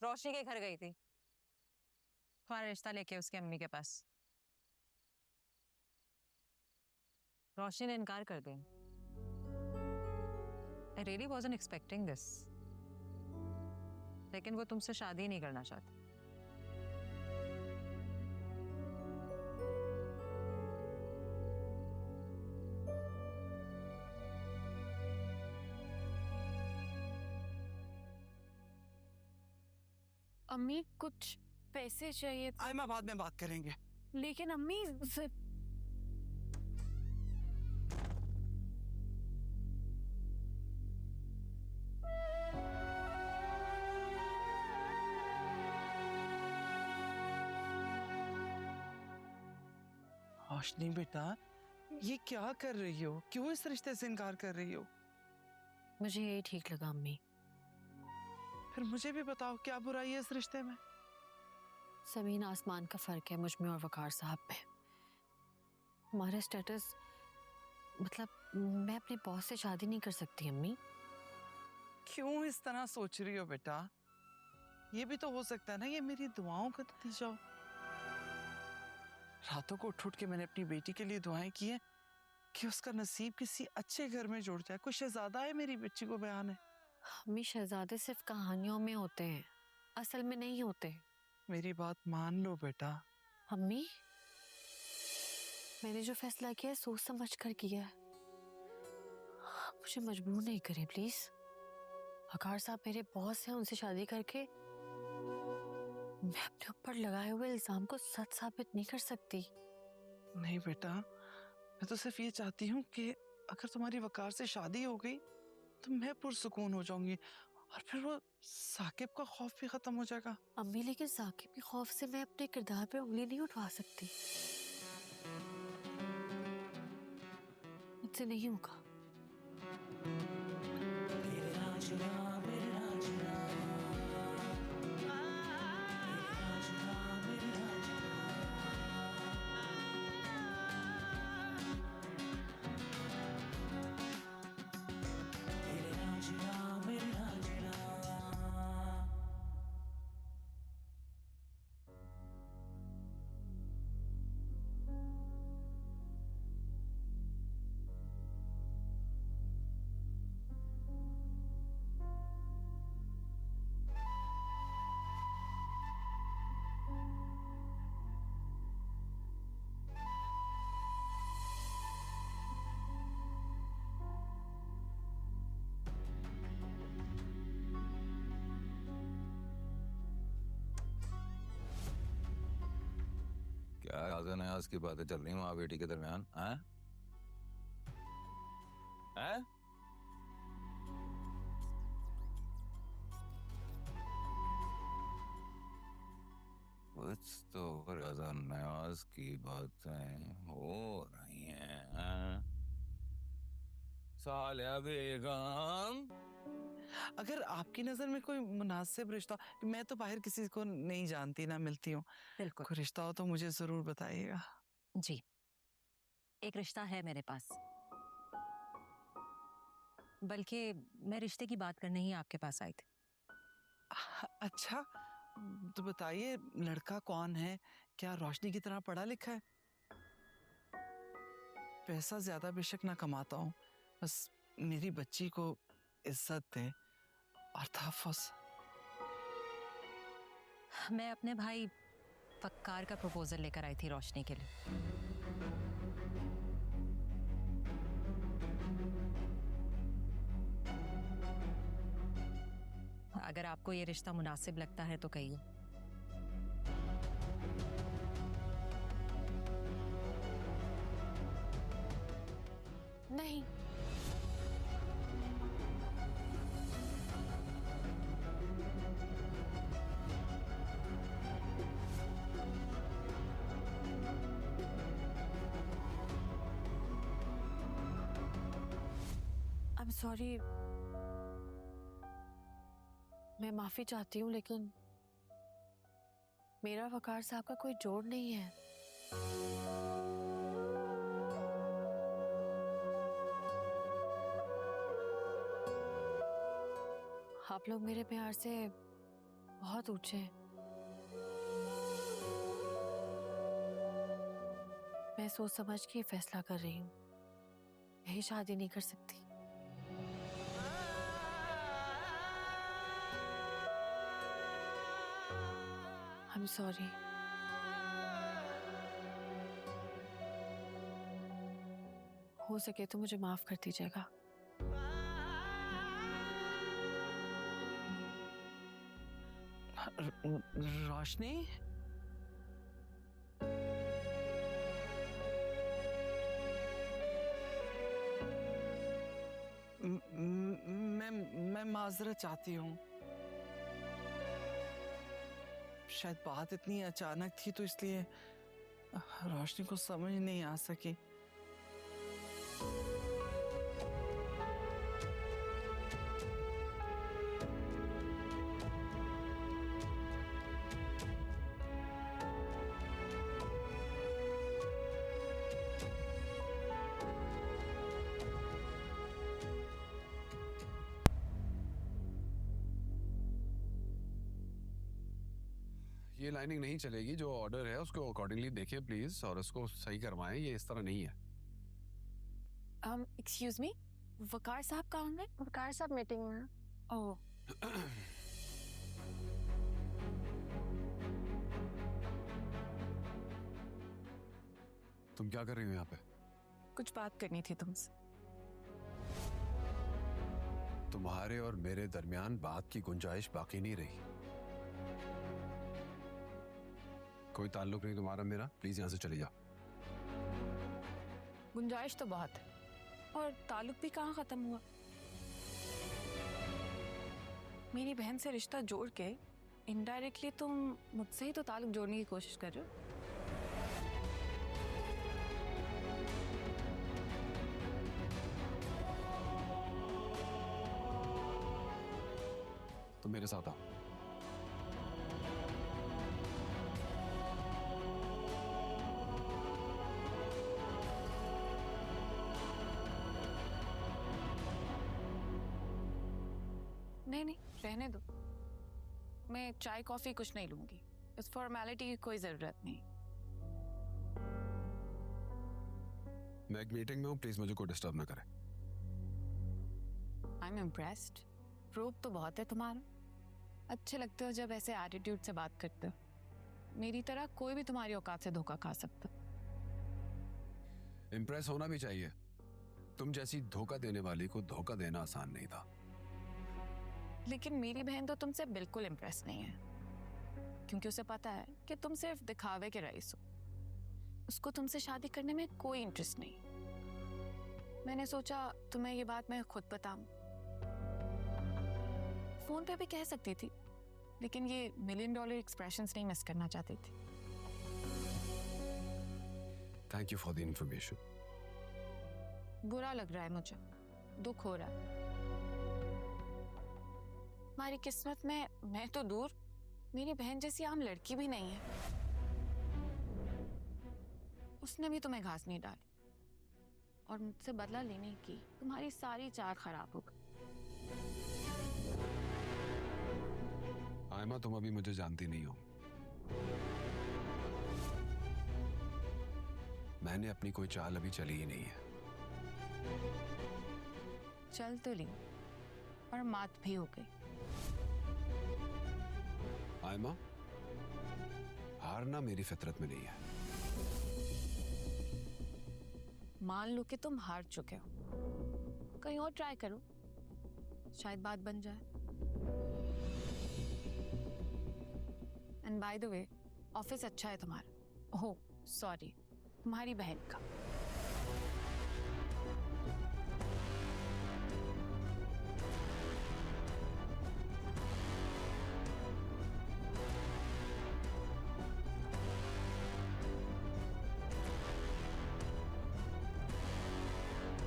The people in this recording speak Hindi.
रोशनी के घर गई थी तुम्हारा रिश्ता लेके उसकी अम्मी के पास। रोशनी ने इनकार कर दिया। I really wasn't expecting this, लेकिन वो तुमसे शादी नहीं करना चाहती। अम्मी कुछ पैसे चाहिए थे। आयमा बाद में बात करेंगे। लेकिन अम्मी रोशनी बेटा, ये क्या कर रही हो? क्यों इस रिश्ते से इनकार कर रही हो? मुझे यही ठीक लगा अम्मी। फिर मुझे भी बताओ क्या बुराई है इस रिश्ते में? जमीन आसमान का फर्क है मुझ में और वकार साहब में। हमारा स्टेटस, मतलब मैं अपने बॉस से शादी नहीं कर सकती अम्मी। क्यों इस तरह सोच रही हो बेटा? ये भी तो हो सकता है ना ये मेरी दुआओं का नतीजा हो। रातों को उठ उठ के मैंने अपनी बेटी के लिए दुआएं की है कि उसका नसीब किसी अच्छे घर में जुड़ जाए। कोई शहजादा है मेरी बच्ची को बयान है। अम्मी शहजादे सिर्फ कहानियों में होते हैं, असल में नहीं होते। मेरी बात मान लो बेटा। अम्मी मैंने जो फैसला किया है सोच समझ कर किया है, मुझे मजबूर नहीं करें प्लीज। वकार साहब मेरे बॉस हैं, उनसे शादी करके मैं अपने ऊपर लगाए हुए इल्जाम को सच साबित नहीं कर सकती। नहीं बेटा, मैं तो सिर्फ ये चाहती हूँ कि अगर तुम्हारी वकार से शादी हो गई तो मैं पुरसुकून हो जाऊंगी और फिर वो साकिब का खौफ भी खत्म हो जाएगा। अम्मी लेकिन साकिब के खौफ से मैं अपने किरदार पे उंगली नहीं उठा सकती। मुझसे नहीं होगा। क्या राजा नयाज की बातें चल रही माँ बेटी के दरमियान? हैं? हैं? कुछ तो राजा नयाज की बातें हो रही हैं। सालिया बेगम, अगर आपकी नजर में कोई मुनासिब रिश्ता, मैं तो बाहर किसी को नहीं जानती ना मिलती हूँ, बिल्कुल कोई रिश्ता हो तो मुझे जरूर बताइएगा। जी, एक रिश्ता है मेरे पास, बल्कि मैं रिश्ते की बात करने ही आपके पास आई थी। अच्छा, तो बताइए लड़का कौन है? क्या रोशनी की तरह पढ़ा लिखा है? पैसा ज्यादा बेशक ना कमाता हूँ, बस मेरी बच्ची को इज्जत दे और तहफ़्फ़ुज़। मैं अपने भाई वकार का प्रपोजल लेकर आई थी रोशनी के लिए। अगर आपको ये रिश्ता मुनासिब लगता है तो कहिए। नहीं, आई एम सॉरी, मैं माफी चाहती हूँ लेकिन मेरा वकार साहब का कोई जोड़ नहीं है। आप लोग मेरे प्यार से बहुत ऊंचे हैं। मैं सोच समझ के फैसला कर रही हूँ, यही शादी नहीं कर सकती। I'm sorry। हो सके तो मुझे माफ कर दीजिएगा। रोशनी, मैं माजरत चाहती हूँ। शायद बात इतनी अचानक थी तो इसलिए रोशनी को समझ नहीं आ सकी। ये लाइनिंग नहीं चलेगी। जो ऑर्डर है उसको अकॉर्डिंगली देखिए प्लीज, और उसको सही करवाएं। ये इस तरह नहीं है। एक्सक्यूज मी, वकार साहब कहाँ हैं? वकार साहब मीटिंग में हैं। ओह, तुम क्या कर रही हो यहाँ पे? कुछ बात करनी थी तुमसे। तुम्हारे और मेरे दरमियान बात की गुंजाइश बाकी नहीं रही। कोई ताल्लुक नहीं तुम्हारा मेरा। प्लीज यहाँ से चले जाओ। गुंजाइश तो बहुत है, और ताल्लुक भी कहाँ खत्म हुआ। मेरी बहन से रिश्ता जोड़ के इनडायरेक्टली तुम मुझसे ही तो ताल्लुक जोड़ने की कोशिश कर रहे हो। तुम मेरे साथ आओ। नहीं नहीं, रहने दो। मैं चाय कॉफी कुछ नहीं लूंगी। इस फॉर्मेलिटी की कोई जरूरत नहीं। मैं एक मीटिंग में हूँ, प्लीज मुझे कोई डिस्टर्ब ना करे। I am impressed. प्रूफ तो बहुत है तुम्हारा। अच्छे लगते हो जब ऐसे एटीट्यूड से बात करते हो। मेरी तरह कोई भी तुम्हारी औकात से धोखा खा सकता। इम्प्रेस होना भी चाहिए। तुम जैसी धोखा देने वाली को धोखा देना आसान नहीं था। लेकिन मेरी बहन तो तुमसे बिल्कुल इम्प्रेस नहीं है, क्योंकि उसे पता है कि तुम सिर्फ दिखावे के रईस हो। उसको तुमसे शादी करने में कोई इंटरेस्ट नहीं। मैंने सोचा तुम्हें ये बात मैं खुद बताऊं। फोन पे भी कह सकती थी, लेकिन ये $1 मिलियन एक्सप्रेशंस नहीं मिस करना चाहती थी। Thank you for the information. बुरा लग रहा है मुझे, दुख हो रहा है। हमारी किस्मत में मैं तो दूर, मेरी बहन जैसी आम लड़की भी नहीं है। उसने भी तुम्हें घास नहीं डाली, और मुझसे बदला लेने की तुम्हारी सारी चाल खराब हो गई। आयमा, तुम अभी मुझे जानती नहीं हो। मैंने अपनी कोई चाल अभी चली ही नहीं है। चल तो ली, और मात भी हो गई। आयमा, हारना मेरी फितरत में नहीं है। मान लो कि तुम हार चुके हो, कहीं और ट्राई करो, शायद बात बन जाए। And by the way, office अच्छा है तुम्हारा। ओह सॉरी, तुम्हारी बहन का।